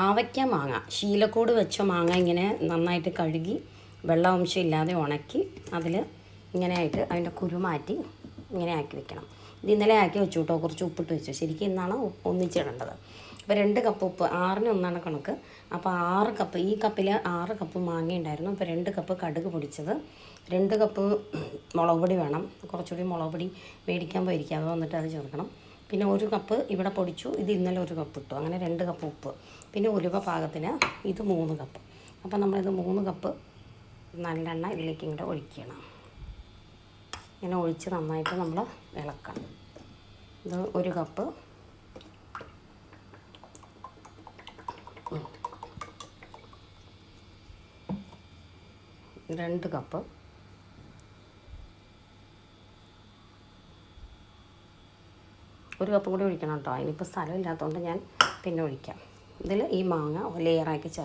ആവയ്ക്ക മാങ്ങ, ശീലക്കൂട് വെച്ച മാങ്ങ ഇങ്ങനെ നന്നായിട്ട് കഴുകി വെള്ളാംശം ഇല്ലാതെ ഉണക്കി അതിൽ ഇങ്ങനെയായിട്ട് അതിൻ്റെ കുരു മാറ്റി ഇങ്ങനെ ആക്കി വെക്കണം. ഇത് ഇന്നലെ ആക്കി വെച്ചു കേട്ടോ, കുറച്ച് ഉപ്പിട്ട് വെച്ചു. ശരിക്കും ഇന്നാണ് ഒന്നിച്ചിടേണ്ടത്. അപ്പോൾ 2 കപ്പ് ഉപ്പ്, 6-ന് 1 കണക്ക്. അപ്പോൾ 6 കപ്പ്, ഈ കപ്പിൽ 6 കപ്പ് മാങ്ങ ഉണ്ടായിരുന്നു. അപ്പോൾ 2 കപ്പ് കടുക് പൊടിച്ചത്, 2 കപ്പ് മുളക് പൊടി വേണം. കുറച്ചുകൂടി മുളക് പൊടി മേടിക്കാൻ പോയിരിക്കുക, അത് വന്നിട്ട് അത് ചേർക്കണം. പിന്നെ 1 കപ്പ് ഇവിടെ പൊടിച്ചു, ഇത് ഇന്നലെ 1 കപ്പ് ഇട്ടു. അങ്ങനെ 2 കപ്പ് ഉപ്പ്. പിന്നെ ഉലുവ പാകത്തിന്, ഇത് 3 കപ്പ്. അപ്പോൾ നമ്മളിത് 3 കപ്പ് നല്ലെണ്ണ ഇതിലേക്ക് ഇങ്ങോട്ട് ഒഴിക്കണം. ഇങ്ങനെ ഒഴിച്ച് നന്നായിട്ട് നമ്മൾ ഇളക്കണം. ഇത് 1 കപ്പ്, 2 കപ്പ്, 1 കപ്പ് കൂടി ഒഴിക്കണം കേട്ടോ. അതിനിപ്പോൾ സ്ഥലമില്ലാത്തതുകൊണ്ട് ഞാൻ പിന്നെ ഒഴിക്കാം. ഇതിൽ ഈ മാങ്ങ ലെയറാക്കി ചേർക്കാം.